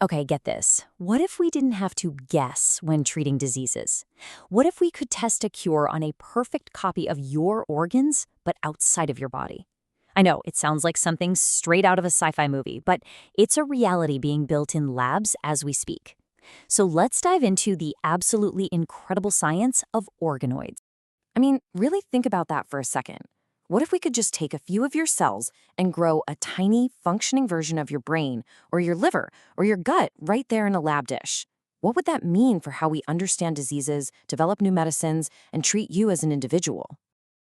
Okay, get this. What if we didn't have to guess when treating diseases? What if we could test a cure on a perfect copy of your organs, but outside of your body? I know, it sounds like something straight out of a sci-fi movie, but it's a reality being built in labs as we speak. So let's dive into the absolutely incredible science of organoids. I mean, really think about that for a second. What if we could just take a few of your cells and grow a tiny, functioning version of your brain, or your liver, or your gut right there in a lab dish? What would that mean for how we understand diseases, develop new medicines, and treat you as an individual?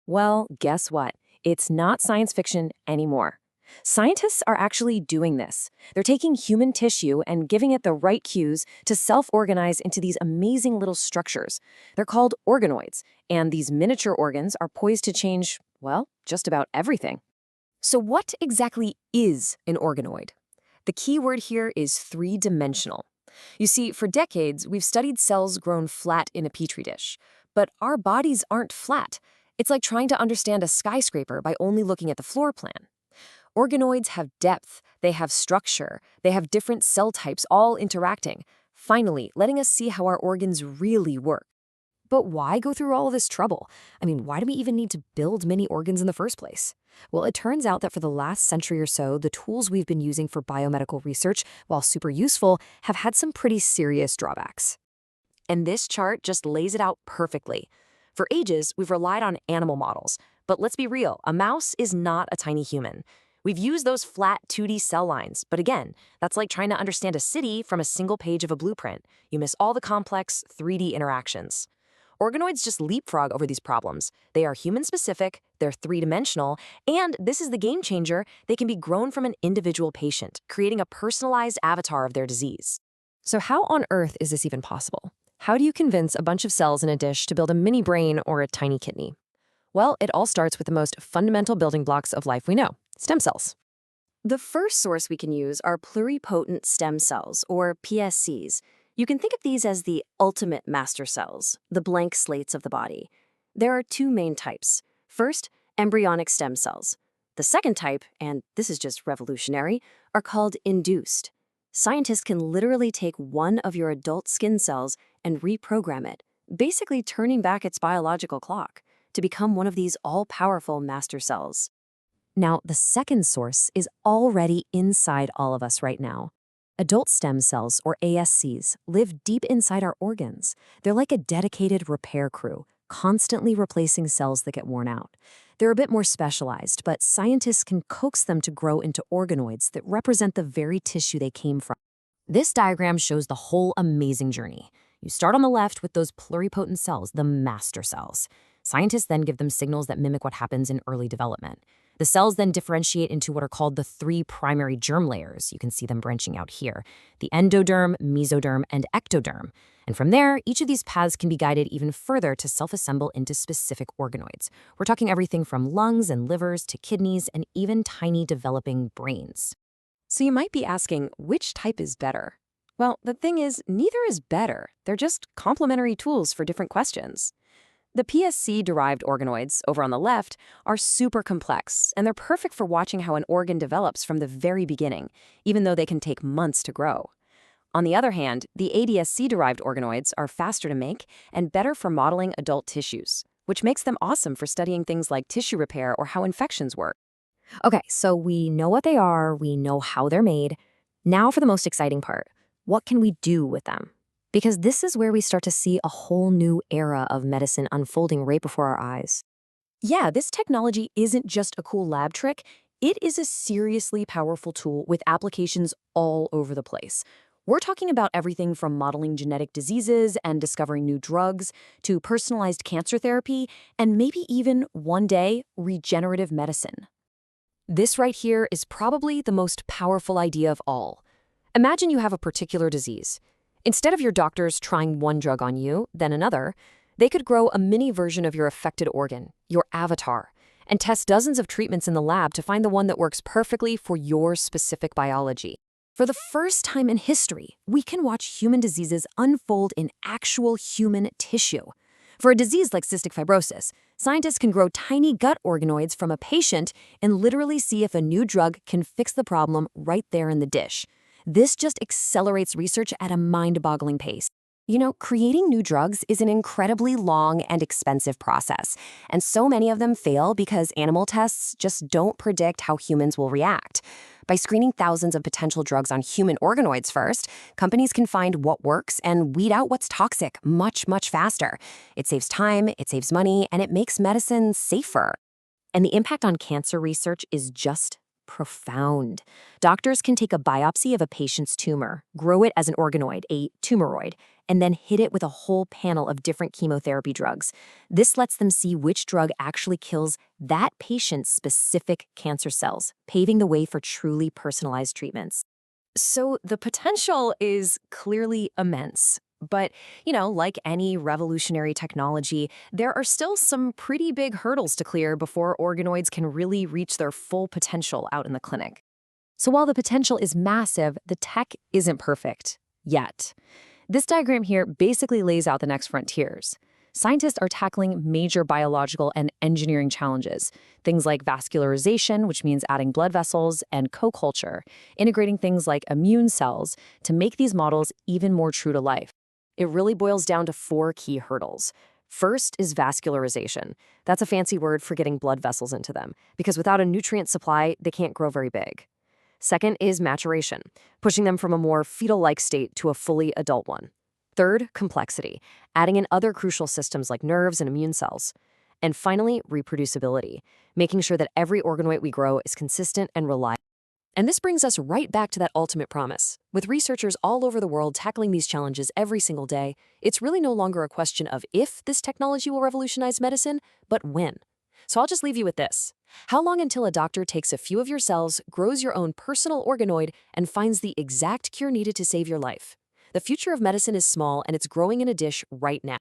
Well, guess what? It's not science fiction anymore. Scientists are actually doing this. They're taking human tissue and giving it the right cues to self-organize into these amazing little structures. They're called organoids, and these miniature organs are poised to change, well, just about everything. So what exactly is an organoid? The key word here is three-dimensional. You see, for decades, we've studied cells grown flat in a petri dish. But our bodies aren't flat. It's like trying to understand a skyscraper by only looking at the floor plan. Organoids have depth, they have structure, they have different cell types all interacting, finally letting us see how our organs really work. But why go through all of this trouble? I mean, why do we even need to build many organs in the first place? Well, it turns out that for the last century or so, the tools we've been using for biomedical research, while super useful, have had some pretty serious drawbacks. And this chart just lays it out perfectly. For ages, we've relied on animal models. But let's be real, a mouse is not a tiny human. We've used those flat 2D cell lines, but again, that's like trying to understand a city from a single page of a blueprint. You miss all the complex 3D interactions. Organoids just leapfrog over these problems. They are human-specific, they're three-dimensional, and this is the game changer, they can be grown from an individual patient, creating a personalized avatar of their disease. So how on earth is this even possible? How do you convince a bunch of cells in a dish to build a mini brain or a tiny kidney? Well, it all starts with the most fundamental building blocks of life we know, stem cells. The first source we can use are pluripotent stem cells, or PSCs. You can think of these as the ultimate master cells, the blank slates of the body. There are two main types. First, embryonic stem cells. The second type, and this is just revolutionary, are called induced. Scientists can literally take one of your adult skin cells and reprogram it, basically turning back its biological clock to become one of these all-powerful master cells. Now, the second source is already inside all of us right now. Adult stem cells, or ASCs, live deep inside our organs. They're like a dedicated repair crew, constantly replacing cells that get worn out. They're a bit more specialized, but scientists can coax them to grow into organoids that represent the very tissue they came from. This diagram shows the whole amazing journey. You start on the left with those pluripotent cells, the master cells. Scientists then give them signals that mimic what happens in early development. The cells then differentiate into what are called the three primary germ layers. You can see them branching out here: the endoderm, mesoderm, and ectoderm. And from there, each of these paths can be guided even further to self-assemble into specific organoids. We're talking everything from lungs and livers to kidneys and even tiny developing brains. So you might be asking, which type is better? Well, the thing is, neither is better. They're just complementary tools for different questions. The PSC-derived organoids, over on the left, are super complex, and they're perfect for watching how an organ develops from the very beginning, even though they can take months to grow. On the other hand, the AdSC-derived organoids are faster to make and better for modeling adult tissues, which makes them awesome for studying things like tissue repair or how infections work. Okay, so we know what they are, we know how they're made. Now for the most exciting part. What can we do with them? Because this is where we start to see a whole new era of medicine unfolding right before our eyes. Yeah, this technology isn't just a cool lab trick. It is a seriously powerful tool with applications all over the place. We're talking about everything from modeling genetic diseases and discovering new drugs to personalized cancer therapy and maybe even, one day, regenerative medicine. This right here is probably the most powerful idea of all. Imagine you have a particular disease. Instead of your doctors trying one drug on you, then another, they could grow a mini version of your affected organ, your avatar, and test dozens of treatments in the lab to find the one that works perfectly for your specific biology. For the first time in history, we can watch human diseases unfold in actual human tissue. For a disease like cystic fibrosis, scientists can grow tiny gut organoids from a patient and literally see if a new drug can fix the problem right there in the dish. This just accelerates research at a mind-boggling pace. You know, creating new drugs is an incredibly long and expensive process, and so many of them fail because animal tests just don't predict how humans will react. By screening thousands of potential drugs on human organoids first, companies can find what works and weed out what's toxic much, much faster. It saves time, it saves money, and it makes medicine safer. And the impact on cancer research is just profound. Doctors can take a biopsy of a patient's tumor, grow it as an organoid, a tumoroid, and then hit it with a whole panel of different chemotherapy drugs. This lets them see which drug actually kills that patient's specific cancer cells, paving the way for truly personalized treatments. So the potential is clearly immense. But, like any revolutionary technology, there are still some pretty big hurdles to clear before organoids can really reach their full potential out in the clinic. So while the potential is massive, the tech isn't perfect yet. This diagram here basically lays out the next frontiers. Scientists are tackling major biological and engineering challenges, things like vascularization, which means adding blood vessels, and co-culture, integrating things like immune cells to make these models even more true to life. It really boils down to 4 key hurdles. First is vascularization. That's a fancy word for getting blood vessels into them, because without a nutrient supply, they can't grow very big. Second is maturation, pushing them from a more fetal-like state to a fully adult one. Third, complexity, adding in other crucial systems like nerves and immune cells. And finally, reproducibility, making sure that every organoid we grow is consistent and reliable. And this brings us right back to that ultimate promise. With researchers all over the world tackling these challenges every single day, it's really no longer a question of if this technology will revolutionize medicine, but when. So I'll just leave you with this. How long until a doctor takes a few of your cells, grows your own personal organoid, and finds the exact cure needed to save your life? The future of medicine is small, and it's growing in a dish right now.